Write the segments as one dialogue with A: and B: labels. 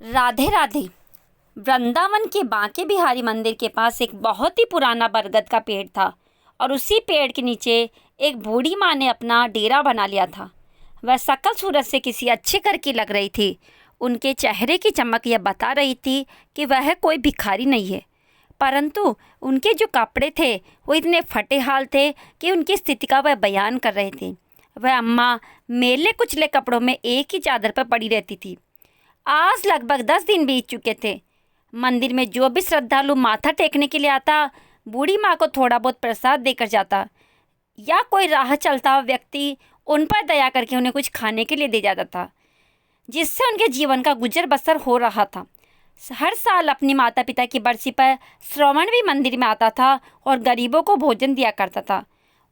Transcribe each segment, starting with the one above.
A: राधे राधे। वृंदावन के बांके बिहारी मंदिर के पास एक बहुत ही पुराना बरगद का पेड़ था और उसी पेड़ के नीचे एक बूढ़ी माँ ने अपना डेरा बना लिया था। वह सकल सूरत से किसी अच्छे घर की लग रही थी। उनके चेहरे की चमक यह बता रही थी कि वह कोई भिखारी नहीं है, परंतु उनके जो कपड़े थे वो इतने फटे हाल थे कि उनकी स्थिति का वह बयान कर रहे थे। वह अम्मा मेले कुचले कपड़ों में एक ही चादर पर पड़ी रहती थी। आज लगभग 10 दिन बीत चुके थे। मंदिर में जो भी श्रद्धालु माथा टेकने के लिए आता, बूढ़ी माँ को थोड़ा बहुत प्रसाद देकर जाता या कोई राह चलता हुआ व्यक्ति उन पर दया करके उन्हें कुछ खाने के लिए दे जाता था, जिससे उनके जीवन का गुजर बसर हो रहा था। हर साल अपनी माता पिता की बरसी पर श्रवण भी मंदिर में आता था और गरीबों को भोजन दिया करता था।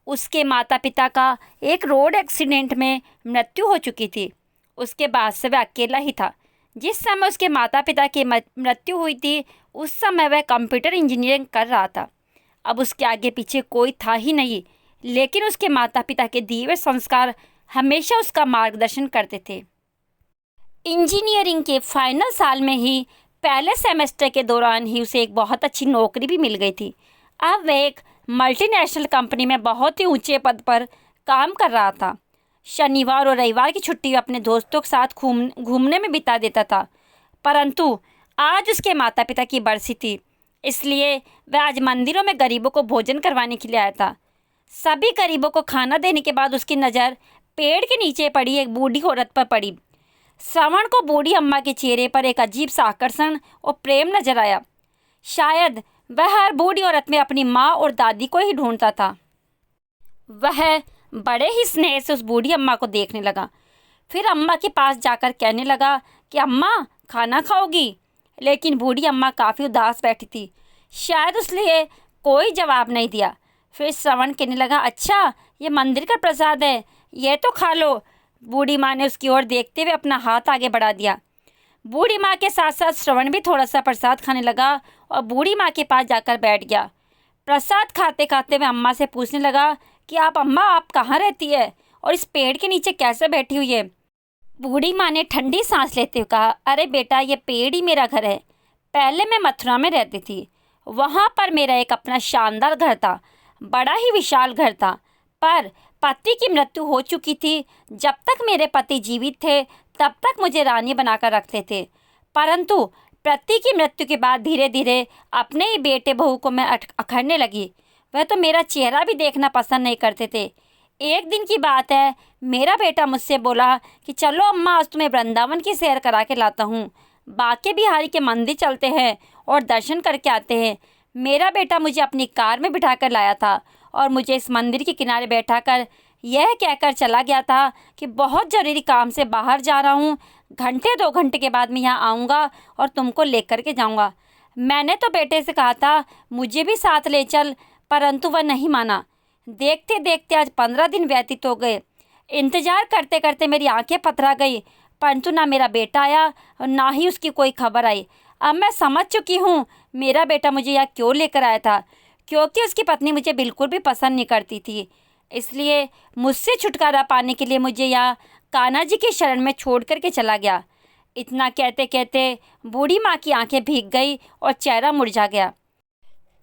A: उसके माता पिता का एक रोड एक्सीडेंट में मृत्यु हो चुकी थी। उसके बाद से वह अकेला ही था। जिस समय उसके माता पिता की मृत्यु हुई थी, उस समय वह कंप्यूटर इंजीनियरिंग कर रहा था। अब उसके आगे पीछे कोई था ही नहीं, लेकिन उसके माता पिता के दिए हुए संस्कार हमेशा उसका मार्गदर्शन करते थे। इंजीनियरिंग के फाइनल साल में ही पहले सेमेस्टर के दौरान ही उसे एक बहुत अच्छी नौकरी भी मिल गई थी। अब वह एक मल्टीनेशनल कंपनी में बहुत ही ऊंचे पद पर काम कर रहा था। शनिवार और रविवार की छुट्टी वह अपने दोस्तों के साथ घूमने में बिता देता था, परंतु आज उसके माता पिता की बरसी थी, इसलिए वह आज मंदिरों में गरीबों को भोजन करवाने के लिए आया था। सभी गरीबों को खाना देने के बाद उसकी नज़र पेड़ के नीचे पड़ी एक बूढ़ी औरत पर पड़ी। श्रवण को बूढ़ी अम्मा के चेहरे पर एक अजीब सा आकर्षण और प्रेम नजर आया। शायद वह हर बूढ़ी औरत में अपनी माँ और दादी को ही ढूंढता था। वह बड़े ही स्नेह से उस बूढ़ी अम्मा को देखने लगा। फिर अम्मा के पास जाकर कहने लगा कि अम्मा खाना खाओगी, लेकिन बूढ़ी अम्मा काफ़ी उदास बैठी थी, शायद इसलिए कोई जवाब नहीं दिया। फिर श्रवण कहने लगा, अच्छा ये मंदिर का प्रसाद है, ये तो खा लो। बूढ़ी माँ ने उसकी ओर देखते हुए अपना हाथ आगे बढ़ा दिया। बूढ़ी माँ के साथ साथ श्रवण भी थोड़ा सा प्रसाद खाने लगा और बूढ़ी माँ के पास जाकर बैठ गया। प्रसाद खाते खाते वह अम्मा से पूछने लगा कि आप कहाँ रहती है और इस पेड़ के नीचे कैसे बैठी हुई है। बूढ़ी माँ ने ठंडी सांस लेते हुए कहा, अरे बेटा, ये पेड़ ही मेरा घर है। पहले मैं मथुरा में रहती थी, वहाँ पर मेरा एक अपना शानदार घर था, बड़ा ही विशाल घर था, पर पति की मृत्यु हो चुकी थी। जब तक मेरे पति जीवित थे तब तक मुझे रानी बनाकर रखते थे, परंतु पति की मृत्यु के बाद धीरे धीरे अपने ही बेटे बहू को मैं अखरने लगी। वह तो मेरा चेहरा भी देखना पसंद नहीं करते थे। एक दिन की बात है, मेरा बेटा मुझसे बोला कि चलो अम्मा, आज तुम्हें वृंदावन की सैर करा के लाता हूँ, बांके बिहारी के मंदिर चलते हैं और दर्शन करके आते हैं। मेरा बेटा मुझे अपनी कार में बिठा कर लाया था और मुझे इस मंदिर के किनारे बैठा कर यह कहकर चला गया था कि बहुत ज़रूरी काम से बाहर जा रहा हूँ, घंटे 2 घंटे के बाद मैं यहाँ आऊँगा और तुमको लेकर के जाऊँगा। मैंने तो बेटे से कहा था मुझे भी साथ ले चल, परंतु वह नहीं माना। देखते देखते आज 15 दिन व्यतीत हो गए। इंतजार करते करते मेरी आंखें पथरा गई, परंतु ना मेरा बेटा आया और ना ही उसकी कोई खबर आई। अब मैं समझ चुकी हूँ मेरा बेटा मुझे यहाँ क्यों लेकर आया था, क्योंकि उसकी पत्नी मुझे बिल्कुल भी पसंद नहीं करती थी। इसलिए मुझसे छुटकारा पाने के लिए मुझे यहाँ कान्हा जी के शरण में छोड़ करके चला गया। इतना कहते कहते बूढ़ी माँ की आंखें भीग गई और चेहरा मुरझा गया।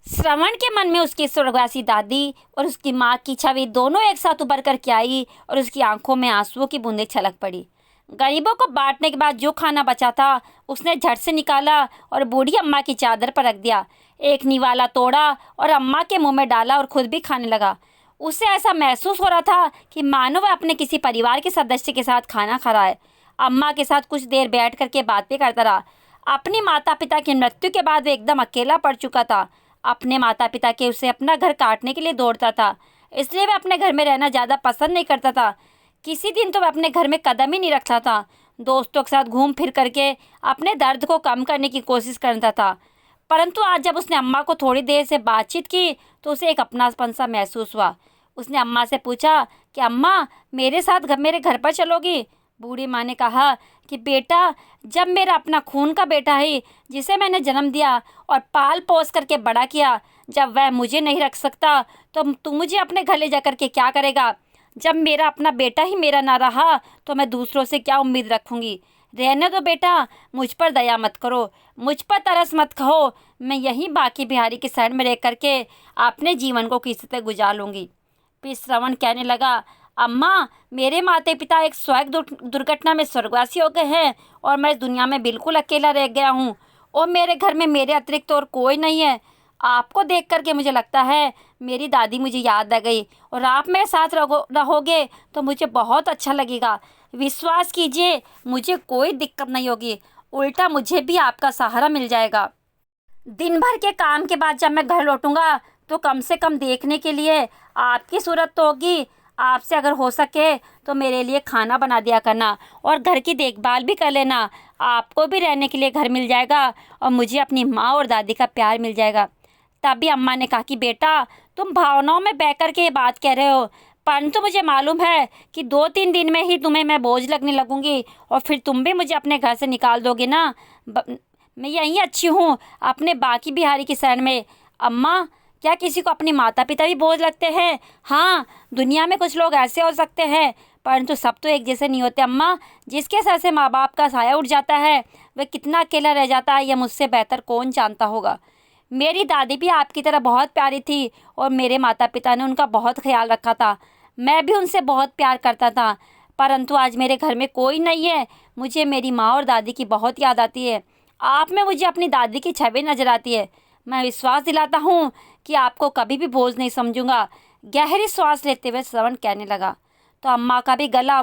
A: श्रवण के मन में उसकी स्वर्गवासी दादी और उसकी माँ की छवि दोनों एक साथ उभर कर के आई और उसकी आंखों में आंसुओं की बूंदें छलक पड़ी। गरीबों को बांटने के बाद जो खाना बचा था उसने झट से निकाला और बूढ़ी अम्मा की चादर पर रख दिया। एक निवाला तोड़ा और अम्मा के मुंह में डाला और खुद भी खाने लगा। उसे ऐसा महसूस हो रहा था कि मानो वह अपने किसी परिवार के सदस्य के साथ खाना खा रहा है। अम्मा के साथ कुछ देर बैठ करके बातें करता रहा। अपनी माता पिता की मृत्यु के बाद वह एकदम अकेला पड़ चुका था। अपने माता पिता के उसे अपना घर काटने के लिए दौड़ता था, इसलिए वह अपने घर में रहना ज़्यादा पसंद नहीं करता था। किसी दिन तो वह अपने घर में कदम ही नहीं रखता था। दोस्तों के साथ घूम फिर करके अपने दर्द को कम करने की कोशिश करता था, परंतु आज जब उसने अम्मा को थोड़ी देर से बातचीत की तो उसे एक अपनापन सा महसूस हुआ। उसने अम्मा से पूछा कि अम्मा, मेरे साथ मेरे घर पर चलोगी। बूढ़ी माँ ने कहा कि बेटा, जब मेरा अपना खून का बेटा है जिसे मैंने जन्म दिया और पाल पोस करके बड़ा किया, जब वह मुझे नहीं रख सकता तो तू मुझे अपने घर ले जा करके क्या करेगा। जब मेरा अपना बेटा ही मेरा ना रहा तो मैं दूसरों से क्या उम्मीद रखूँगी। रहने दो बेटा, मुझ पर दया मत करो, मुझ पर तरस मत खाओ, मैं यहीं बाकी बिहारी के शहर में रह करके अपने जीवन को किसी तरह गुजार लूँगी। फिर श्रवण कहने लगा, अम्मा, मेरे माता पिता एक सड़क दुर्घटना में स्वर्गवासी हो गए हैं और मैं इस दुनिया में बिल्कुल अकेला रह गया हूँ और मेरे घर में मेरे अतिरिक्त और कोई नहीं है। आपको देख करके मुझे लगता है मेरी दादी मुझे याद आ गई और आप मेरे साथ रहोगे तो मुझे बहुत अच्छा लगेगा। विश्वास कीजिए, मुझे कोई दिक्कत नहीं होगी, उल्टा मुझे भी आपका सहारा मिल जाएगा। दिन भर के काम के बाद जब मैं घर लौटूंगा तो कम से कम देखने के लिए आपकी सूरत तो होगी। आपसे अगर हो सके तो मेरे लिए खाना बना दिया करना और घर की देखभाल भी कर लेना। आपको भी रहने के लिए घर मिल जाएगा और मुझे अपनी माँ और दादी का प्यार मिल जाएगा। तभी अम्मा ने कहा कि बेटा, तुम भावनाओं में बह कर के ये बात कह रहे हो, परंतु मुझे मालूम है कि 2-3 दिन में ही तुम्हें मैं बोझ लगने लगूंगी और फिर तुम भी मुझे अपने घर से निकाल दोगे ना। मैं यहीं अच्छी हूँ अपने बाकी बिहारी की शरण में। अम्मा, क्या किसी को अपने माता पिता भी बोझ लगते हैं? हाँ, दुनिया में कुछ लोग ऐसे हो सकते हैं, परंतु सब तो एक जैसे नहीं होते अम्मा। जिसके सर से माँ बाप का साया उठ जाता है वह कितना अकेला रह जाता है, यह मुझसे बेहतर कौन जानता होगा। मेरी दादी भी आपकी तरह बहुत प्यारी थी और मेरे माता पिता ने उनका बहुत ख्याल रखा था। मैं भी उनसे बहुत प्यार करता था, परंतु आज मेरे घर में कोई नहीं है। मुझे मेरी माँ और दादी की बहुत याद आती है। आप में मुझे अपनी दादी की छवि नजर आती है। मैं विश्वास दिलाता हूँ कि आपको कभी भी बोझ नहीं समझूंगा। गहरी सांस लेते हुए श्रवण कहने लगा। तो अम्मा का भी गला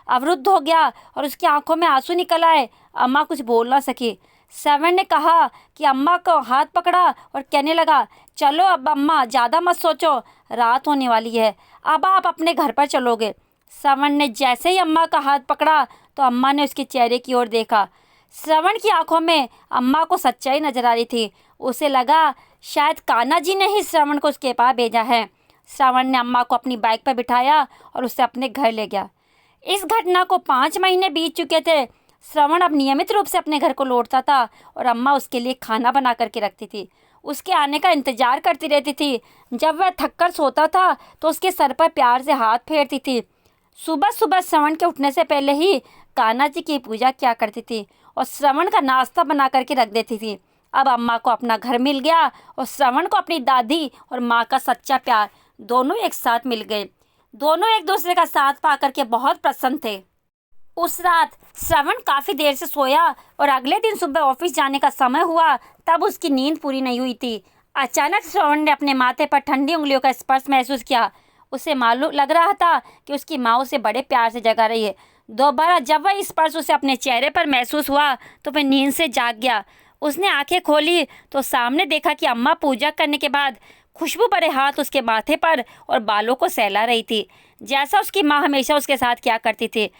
A: अवरुद्ध हो गया और उसकी आंखों में आंसू निकल आए। अम्मा कुछ बोल ना सकी। श्रवण ने कहा कि अम्मा को हाथ पकड़ा और कहने लगा, चलो अब अम्मा, ज़्यादा मत सोचो, रात होने वाली है, अब आप अपने घर पर चलोगे। श्रवण ने जैसे ही अम्मा का हाथ पकड़ा तो अम्मा ने उसके चेहरे की ओर देखा। श्रवण की आंखों में अम्मा को सच्चाई नजर आ रही थी। उसे लगा शायद कान्हा जी ने ही श्रवण को उसके पास भेजा है। श्रवण ने अम्मा को अपनी बाइक पर बिठाया और उसे अपने घर ले गया। इस घटना को 5 महीने बीत चुके थे। श्रवण अब नियमित रूप से अपने घर को लौटता था और अम्मा उसके लिए खाना बना करके रखती थी। उसके आने का इंतजार करती रहती थी। जब वह थककर सोता था तो उसके सर पर प्यार से हाथ फेरती थी। सुबह सुबह श्रवण के उठने से पहले ही कान्हा जी की पूजा किया करती थी और श्रवण का नाश्ता बना करके रख देती थी। अब अम्मा को अपना घर मिल गया और श्रवण को अपनी दादी और माँ का सच्चा प्यार दोनों एक साथ मिल गए। दोनों एक दूसरे का साथ पा करके बहुत प्रसन्न थे। उस रात श्रवण काफ़ी देर से सोया और अगले दिन सुबह ऑफिस जाने का समय हुआ तब उसकी नींद पूरी नहीं हुई थी। अचानक श्रवण ने अपने माथे पर ठंडी उंगलियों का स्पर्श महसूस किया। उसे मालूम लग रहा था कि उसकी माँ उसे बड़े प्यार से जगा रही है। दोबारा जब वह स्पर्श उसे अपने चेहरे पर महसूस हुआ तो वह नींद से जाग गया। उसने आंखें खोली तो सामने देखा कि अम्मा पूजा करने के बाद खुशबू भरे हाथ उसके माथे पर और बालों को सहला रही थी, जैसा उसकी माँ हमेशा उसके साथ किया करती थी।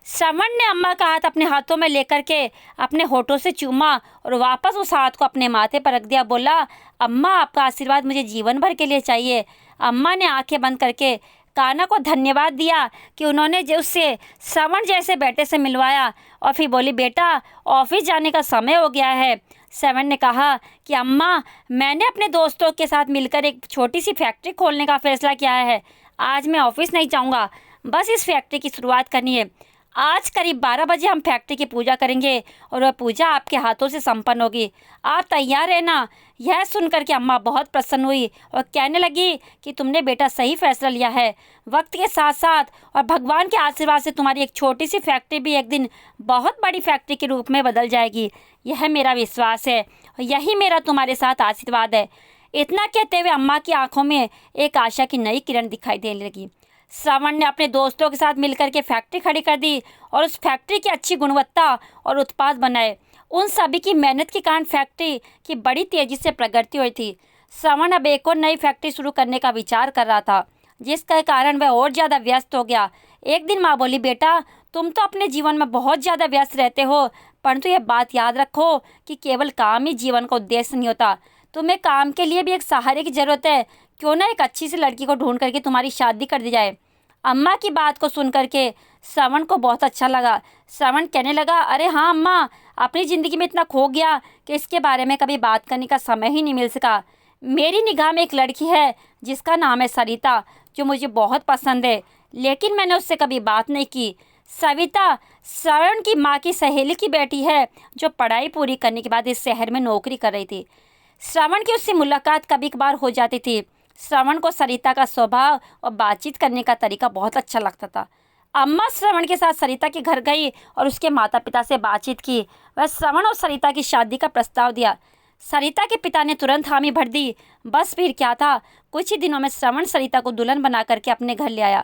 A: श्रवण ने अम्मा का हाथ अपने हाथों में लेकर के अपने होठों से चूमा और वापस उस हाथ को अपने माथे पर रख दिया। बोला, अम्मा, आपका आशीर्वाद मुझे जीवन भर के लिए चाहिए। अम्मा ने आंखें बंद करके कान्हा को धन्यवाद दिया कि उन्होंने जो उससे श्रवण जैसे बेटे से मिलवाया और फिर बोली, बेटा, ऑफिस जाने का समय हो गया है। श्रवण ने कहा कि अम्मा, मैंने अपने दोस्तों के साथ मिलकर एक छोटी सी फैक्ट्री खोलने का फैसला किया है। आज मैं ऑफिस नहीं जाऊंगा, बस इस फैक्ट्री की शुरुआत करनी है। आज करीब 12 बजे हम फैक्ट्री की पूजा करेंगे और वह पूजा आपके हाथों से संपन्न होगी। आप तैयार रहना। यह सुनकर के अम्मा बहुत प्रसन्न हुई और कहने लगी कि तुमने बेटा सही फैसला लिया है। वक्त के साथ साथ और भगवान के आशीर्वाद से तुम्हारी एक छोटी सी फैक्ट्री भी एक दिन बहुत बड़ी फैक्ट्री के रूप में बदल जाएगी। यह मेरा विश्वास है और यही मेरा तुम्हारे साथ आशीर्वाद है। इतना कहते हुए अम्मा की आंखों में एक आशा की नई किरण दिखाई देने लगी। श्रवण ने अपने दोस्तों के साथ मिलकर के फैक्ट्री खड़ी कर दी और उस फैक्ट्री की अच्छी गुणवत्ता और उत्पाद बनाए। उन सभी की मेहनत के कारण फैक्ट्री की बड़ी तेजी से प्रगति हुई थी। श्रवण अब एक और नई फैक्ट्री शुरू करने का विचार कर रहा था, जिसके कारण वह और ज़्यादा व्यस्त हो गया। एक दिन माँ बोली, बेटा, तुम तो अपने जीवन में बहुत ज़्यादा व्यस्त रहते हो, परंतु यह बात याद रखो कि केवल काम ही जीवन का उद्देश्य नहीं होता। तुम्हें काम के लिए भी एक सहारे की ज़रूरत है। क्यों ना एक अच्छी सी लड़की को ढूंढ करके तुम्हारी शादी कर दी जाए। अम्मा की बात को सुन करके श्रवण को बहुत अच्छा लगा। श्रवण कहने लगा, अरे हाँ अम्मा, अपनी ज़िंदगी में इतना खो गया कि इसके बारे में कभी बात करने का समय ही नहीं मिल सका। मेरी निगाह में एक लड़की है जिसका नाम है सरिता, जो मुझे बहुत पसंद है, लेकिन मैंने उससे कभी बात नहीं की। सविता श्रवण की माँ की सहेली की बेटी है जो पढ़ाई पूरी करने के बाद इस शहर में नौकरी कर रही थी। श्रवण की उससे मुलाकात कभी कभार हो जाती थी। श्रवण को सरिता का स्वभाव और बातचीत करने का तरीका बहुत अच्छा लगता था। अम्मा श्रवण के साथ सरिता के घर गई और उसके माता पिता से बातचीत की। वह श्रवण और सरिता की शादी का प्रस्ताव दिया। सरिता के पिता ने तुरंत हामी भर दी। बस फिर क्या था, कुछ ही दिनों में श्रवण सरिता को दुल्हन बना करके अपने घर ले आया।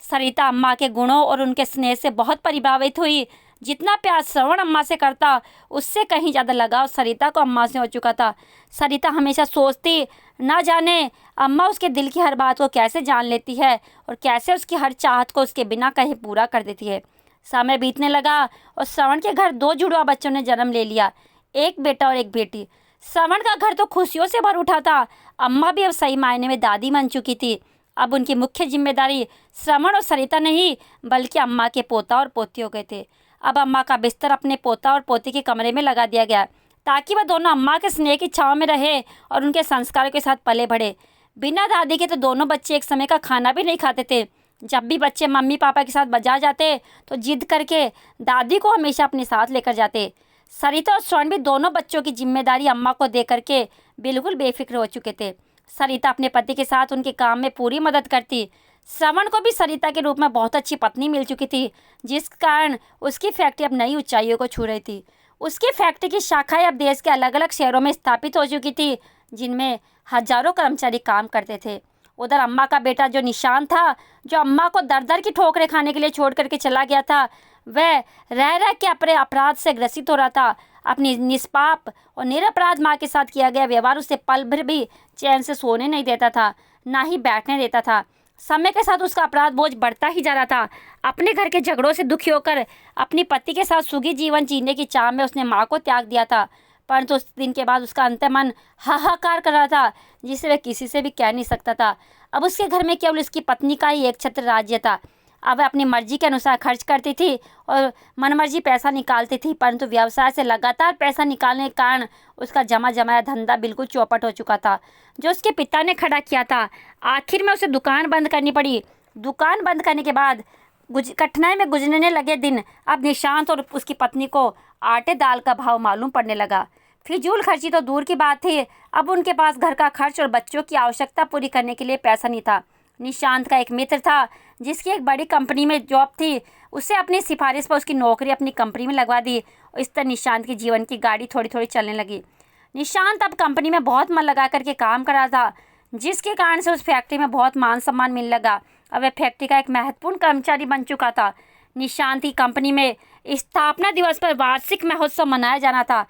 A: सरिता अम्मा के गुणों और उनके स्नेह से बहुत प्रभावित हुई। जितना प्यार श्रवण अम्मा से करता, उससे कहीं ज़्यादा लगाव सरिता को अम्मा से हो चुका था। सरिता हमेशा सोचती, ना जाने अम्मा उसके दिल की हर बात को कैसे जान लेती है और कैसे उसकी हर चाहत को उसके बिना कहे पूरा कर देती है। समय बीतने लगा और श्रवण के घर 2 जुड़वा बच्चों ने जन्म ले लिया, एक बेटा और एक बेटी। श्रवण का घर तो खुशियों से भर उठा था। अम्मा भी अब सही मायने में दादी बन चुकी थी। अब उनकी मुख्य जिम्मेदारी श्रवण और सरिता नहीं बल्कि अम्मा के पोता और पोती हो गए थे। अब अम्मा का बिस्तर अपने पोता और पोती के कमरे में लगा दिया गया ताकि वह दोनों अम्मा के स्नेह की छांव में रहे और उनके संस्कारों के साथ पले बढ़े। बिना दादी के तो दोनों बच्चे एक समय का खाना भी नहीं खाते थे। जब भी बच्चे मम्मी पापा के साथ बाजार जाते तो जिद करके दादी को हमेशा अपने साथ लेकर जाते। सरिता और श्रवण भी दोनों बच्चों की जिम्मेदारी अम्मा को दे करके बिल्कुल बेफिक्र हो चुके थे। सरिता अपने पति के साथ उनके काम में पूरी मदद करती। श्रवण को भी सरिता के रूप में बहुत अच्छी पत्नी मिल चुकी थी, जिस कारण उसकी फैक्ट्री अब नई ऊंचाइयों को छू रही थी। उसकी फैक्ट्री की शाखाएं अब देश के अलग अलग शहरों में स्थापित हो चुकी थी, जिनमें हजारों कर्मचारी काम करते थे। उधर अम्मा का बेटा जो निशांत था, जो अम्मा को दर दर की ठोकरें खाने के लिए छोड़ करके चला गया था, वह रह रह के अपने अपराध से ग्रसित हो रहा था। अपनी निष्पाप और निरपराध माँ के साथ किया गया व्यवहार उसे पल भर भी चैन से सोने नहीं देता था, ना ही बैठने देता था। समय के साथ उसका अपराध बोझ बढ़ता ही जा रहा था। अपने घर के झगड़ों से दुखी होकर अपनी पति के साथ सुखी जीवन जीने की चाह में उसने माँ को त्याग दिया था, परंतु उस दिन के बाद उसका अंतर्मन हाहाकार कर रहा था, जिसे वह किसी से भी कह नहीं सकता था। अब उसके घर में केवल उसकी पत्नी का ही एक छत्र राज्य था। अब वह अपनी मर्जी के अनुसार खर्च करती थी और मनमर्जी पैसा निकालती थी, परंतु व्यवसाय से लगातार पैसा निकालने के कारण उसका जमा जमाया धंधा बिल्कुल चौपट हो चुका था, जो उसके पिता ने खड़ा किया था। आखिर में उसे दुकान बंद करनी पड़ी। दुकान बंद करने के बाद कठिनाई में गुजरने लगे दिन अब निशांत और उसकी पत्नी को आटे दाल का भाव मालूम पड़ने लगा। फिजूल खर्ची तो दूर की बात थी, अब उनके पास घर का खर्च और बच्चों की आवश्यकता पूरी करने के लिए पैसा नहीं था। निशांत का एक मित्र था जिसकी एक बड़ी कंपनी में जॉब थी, उसे अपनी सिफारिश पर उसकी नौकरी अपनी कंपनी में लगवा दी और इस तरह निशांत की जीवन की गाड़ी थोड़ी थोड़ी चलने लगी। निशांत अब कंपनी में बहुत मन लगा करके काम कर रहा था, जिसके कारण से उस फैक्ट्री में बहुत मान सम्मान मिलने लगा। अब वह फैक्ट्री का एक महत्वपूर्ण कर्मचारी बन चुका था। निशांत की कंपनी में स्थापना दिवस पर वार्षिक महोत्सव मनाया जाना था।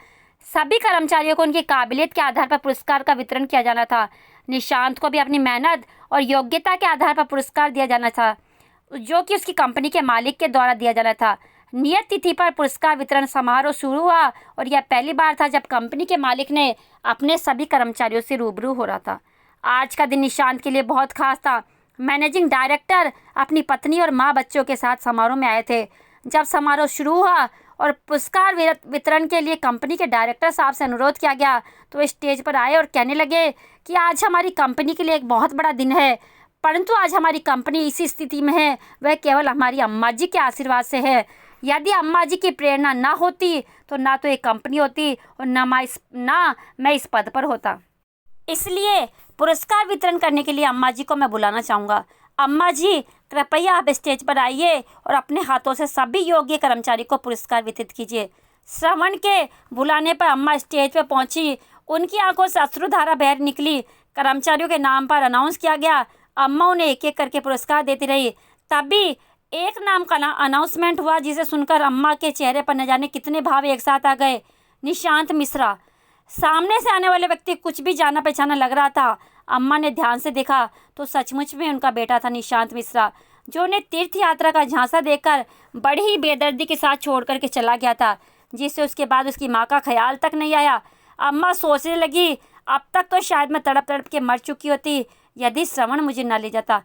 A: सभी कर्मचारियों को उनकी काबिलियत के आधार पर पुरस्कार का वितरण किया जाना था। निशांत को भी अपनी मेहनत और योग्यता के आधार पर पुरस्कार दिया जाना था, जो कि उसकी कंपनी के मालिक के द्वारा दिया जाना था। नियत तिथि पर पुरस्कार वितरण समारोह शुरू हुआ और यह पहली बार था जब कंपनी के मालिक ने अपने सभी कर्मचारियों से रूबरू हो रहा था। आज का दिन निशांत के लिए बहुत खास था। मैनेजिंग डायरेक्टर अपनी पत्नी और माँ बच्चों के साथ समारोह में आए थे। जब समारोह शुरू हुआ और पुरस्कार वितरण के लिए कंपनी के डायरेक्टर साहब से अनुरोध किया गया तो वे स्टेज पर आए और कहने लगे कि आज हमारी कंपनी के लिए एक बहुत बड़ा दिन है, परंतु आज हमारी कंपनी इसी स्थिति में है वह केवल हमारी अम्मा जी के आशीर्वाद से है। यदि अम्मा जी की प्रेरणा ना होती तो ना तो ये कंपनी होती और ना मैं इस पद पर होता। इसलिए पुरस्कार वितरण करने के लिए अम्मा जी को मैं बुलाना चाहूँगा। अम्मा जी कृपया आप स्टेज पर आइए और अपने हाथों से सभी योग्य कर्मचारी को पुरस्कार वितरित कीजिए। श्रवण के बुलाने पर अम्मा स्टेज पर पहुंची। उनकी आंखों से अश्रुधारा बह निकली। कर्मचारियों के नाम पर अनाउंस किया गया। अम्मा उन्हें एक एक करके पुरस्कार देती रही। तभी एक नाम का अनाउंसमेंट हुआ, जिसे सुनकर अम्मा के चेहरे पर न जाने कितने भाव एक साथ आ गए। निशांत मिश्रा। सामने से आने वाले व्यक्ति कुछ भी जाना पहचाना लग रहा था। अम्मा ने ध्यान से देखा तो सचमुच में उनका बेटा था निशांत मिश्रा, जो उन्हें तीर्थ यात्रा का झांसा देकर बड़ी ही बेदर्दी के साथ छोड़ करके चला गया था, जिससे उसके बाद उसकी माँ का ख्याल तक नहीं आया। अम्मा सोचने लगी, अब तक तो शायद मैं तड़प तड़प के मर चुकी होती यदि श्रवण मुझे न ले जाता।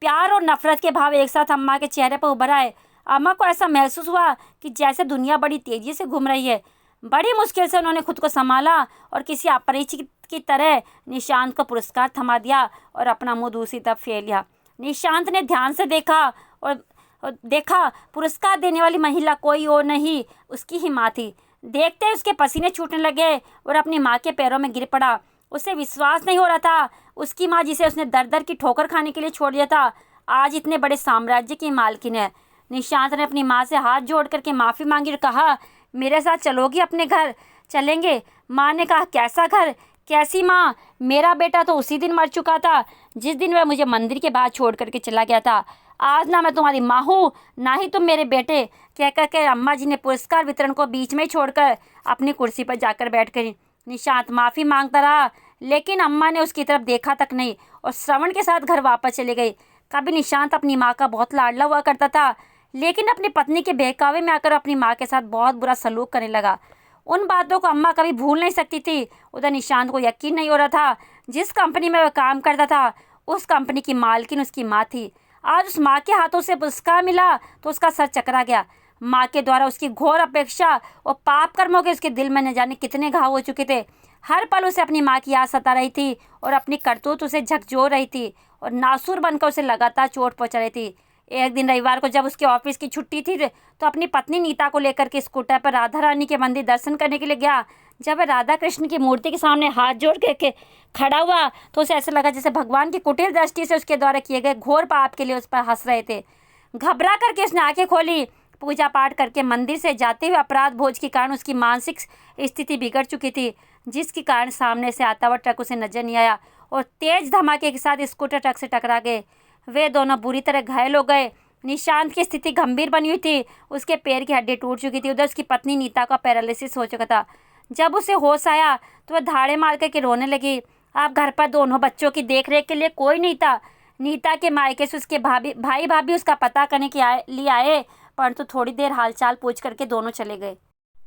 A: प्यार और नफरत के भाव एक साथ अम्मा के चेहरे पर उभर आए। अम्मा को ऐसा महसूस हुआ कि जैसे दुनिया बड़ी तेजी से घूम रही है। बड़ी मुश्किल से उन्होंने खुद को संभाला और किसी अपरिचित की तरह निशांत को पुरस्कार थमा दिया और अपना मुंह दूसरी तरफ फेर लिया। निशांत ने ध्यान से देखा और और देखा पुरस्कार देने वाली महिला कोई और नहीं, उसकी ही माँ थी। देखते ही उसके पसीने छूटने लगे और अपनी माँ के पैरों में गिर पड़ा। उसे विश्वास नहीं हो रहा था, उसकी माँ जिसे उसने दर दर की ठोकर खाने के लिए छोड़ दिया था, आज इतने बड़े साम्राज्य की मालकिन है। निशांत ने अपनी माँ से हाथ जोड़ करके माफ़ी मांगी और कहा, मेरे साथ चलोगी अपने घर? चलेंगे। माँ ने कहा, कैसा घर, कैसी माँ? मेरा बेटा तो उसी दिन मर चुका था जिस दिन वह मुझे मंदिर के बाहर छोड़ करके चला गया था। आज ना मैं तुम्हारी माँ हूँ, ना ही तुम मेरे बेटे। कह कर के अम्मा जी ने पुरस्कार वितरण को बीच में ही छोड़कर अपनी कुर्सी पर जाकर बैठ गई। निशांत माफ़ी मांगता रहा, लेकिन अम्मा ने उसकी तरफ देखा तक नहीं और श्रवण के साथ घर वापस चले गई। कभी निशांत अपनी माँ का बहुत लाडला हुआ करता था, लेकिन अपनी पत्नी के बहकावे में आकर अपनी माँ के साथ बहुत बुरा सलूक करने लगा। उन बातों को अम्मा कभी भूल नहीं सकती थी। उधर निशांत को यकीन नहीं हो रहा था, जिस कंपनी में वह काम करता था उस कंपनी की मालकिन उसकी माँ थी। आज उस माँ के हाथों से पुरस्कार मिला तो उसका सर चकरा गया। माँ के द्वारा उसकी घोर अपेक्षा और पाप कर्मों के उसके दिल में न जाने कितने घाव हो चुके थे। हर पल उसे अपनी माँ की याद सता रही थी और अपनी करतूत उसे झकझोर रही थी और नासुर बनकर उसे लगातार चोट पहुँचा रही थी। एक दिन रविवार को जब उसके ऑफिस की छुट्टी थी तो अपनी पत्नी नीता को लेकर के स्कूटर पर राधा रानी के मंदिर दर्शन करने के लिए गया। जब वह राधा कृष्ण की मूर्ति के सामने हाथ जोड़ के खड़ा हुआ तो उसे ऐसा लगा जैसे भगवान की कुटिल दृष्टि से उसके द्वारा किए गए घोर पाप के लिए उस पर हंस रहे थे। घबरा करके उसने आंखें खोली। पूजा पाठ करके मंदिर से जाते हुए अपराध बोझ के कारण उसकी मानसिक स्थिति बिगड़ चुकी थी, जिसके कारण सामने से आता हुआ ट्रक उसे नजर नहीं आया और तेज धमाके के साथ स्कूटर ट्रक से टकरा गए। वे दोनों बुरी तरह घायल हो गए। निशांत की स्थिति गंभीर बनी हुई थी, उसके पैर की हड्डी टूट चुकी थी। उधर उसकी पत्नी नीता का पैरालिसिस हो चुका था। जब उसे होश आया तो वह धाड़े मार करके रोने लगी। अब घर पर दोनों बच्चों की देखरेख के लिए कोई नहीं था। नीता के मायके से उसके भाई भाभी उसका पता करने के लिए आए, परंतु थोड़ी देर हालचाल पूछ करके दोनों चले गए।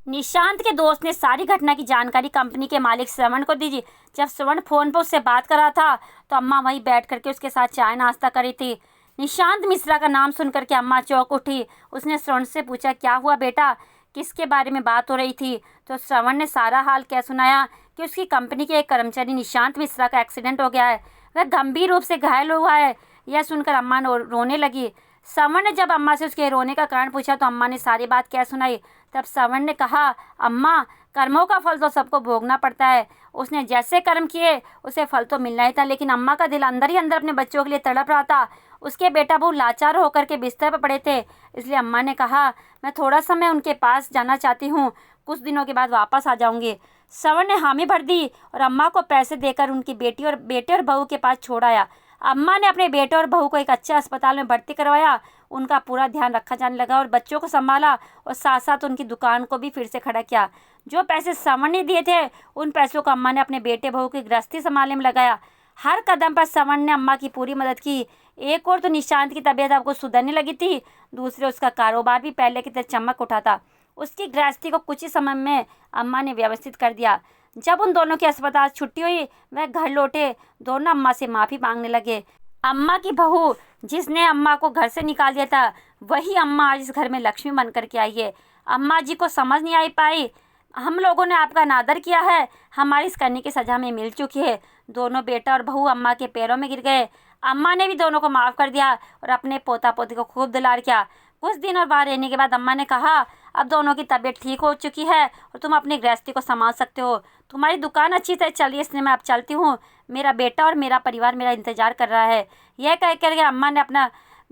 A: निशांत के दोस्त ने सारी घटना की जानकारी कंपनी के मालिक श्रवण को दी। जब श्रवण फोन पर उससे बात कर रहा था तो अम्मा वहीं बैठ करके उसके साथ चाय नाश्ता कर रही थी। निशांत मिश्रा का नाम सुन करके अम्मा चौंक उठी। उसने श्रवण से पूछा, क्या हुआ बेटा, किसके बारे में बात हो रही थी? तो श्रवण ने सारा हाल कह सुनाया कि उसकी कंपनी के एक कर्मचारी निशांत मिश्रा का एक्सीडेंट हो गया है, वह गंभीर रूप से घायल हुआ है। यह सुनकर अम्मा रोने लगी। श्रवण ने जब अम्मा से उसके रोने का कारण पूछा तो अम्मा ने सारी बात कह सुनाई। तब श्रवण ने कहा, अम्मा, कर्मों का फल तो सबको भोगना पड़ता है। उसने जैसे कर्म किए उसे फल तो मिलना ही था, लेकिन अम्मा का दिल अंदर ही अंदर अपने बच्चों के लिए तड़प रहा था। उसके बेटा बहुत लाचार होकर के बिस्तर पर पड़े थे, इसलिए अम्मा ने कहा, मैं थोड़ा समय उनके पास जाना चाहती हूँ, कुछ दिनों के बाद वापस आ जाऊँगी। श्रवण ने हामी भर दी और अम्मा को पैसे देकर उनकी बेटे और बहू के पास छोड़ आया। अम्मा ने अपने बेटे और बहू को एक अच्छे अस्पताल में भर्ती करवाया। उनका पूरा ध्यान रखा जाने लगा और बच्चों को संभाला और साथ साथ उनकी दुकान को भी फिर से खड़ा किया। जो पैसे श्रवण ने दिए थे उन पैसों को अम्मा ने अपने बेटे बहू की गृहस्थी संभालने में लगाया। हर कदम पर श्रवण ने अम्मा की पूरी मदद की। एक और तो निशांत की तबीयत आपको सुधरने लगी थी, दूसरे उसका कारोबार भी पहले की तरह चमक उठा था। उसकी गृहस्थी को कुछ ही समय में अम्मा ने व्यवस्थित कर दिया। जब उन दोनों की अस्पताल छुट्टी हुई वह घर लौटे। दोनों अम्मा से माफ़ी मांगने लगे। अम्मा की बहू जिसने अम्मा को घर से निकाल दिया था वही अम्मा आज इस घर में लक्ष्मी बन करके आई है। अम्मा जी को समझ नहीं आई पाई, हम लोगों ने आपका अनादर किया है, हमारी इस करने की सज़ा हमें मिल चुकी है। दोनों बेटा और बहू अम्मा के पैरों में गिर गए। अम्मा ने भी दोनों को माफ़ कर दिया और अपने पोता पोती को खूब दुलार किया। कुछ दिन और बाहर रहने के बाद अम्मा ने कहा, अब दोनों की तबीयत ठीक हो चुकी है और तुम अपनी गृहस्थी को संभाल सकते हो। तुम्हारी दुकान अच्छी तरह चल रही है, इसलिए मैं अब चलती हूँ। मेरा बेटा और मेरा परिवार मेरा इंतज़ार कर रहा है। यह कह करके अम्मा ने अपना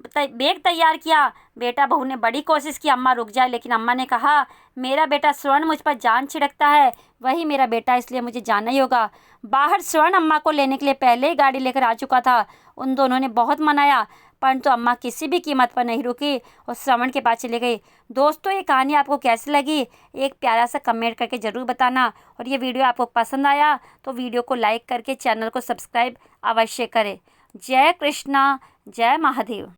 A: बैग तैयार किया। बेटा बहू ने बड़ी कोशिश की अम्मा रुक जाए, लेकिन अम्मा ने कहा, मेरा बेटा श्रवण मुझ पर जान छिड़कता है, वही मेरा बेटा, इसलिए मुझे जाना ही होगा। बाहर श्रवण अम्मा को लेने के लिए पहले ही गाड़ी लेकर आ चुका था। उन दोनों ने बहुत मनाया, परंतु अम्मा किसी भी कीमत पर नहीं रुकी और श्रवण के पास चली गई। दोस्तों, ये कहानी आपको कैसी लगी एक प्यारा सा कमेंट करके ज़रूर बताना, और ये वीडियो आपको पसंद आया तो वीडियो को लाइक करके चैनल को सब्सक्राइब अवश्य करें। जय कृष्णा, जय महादेव।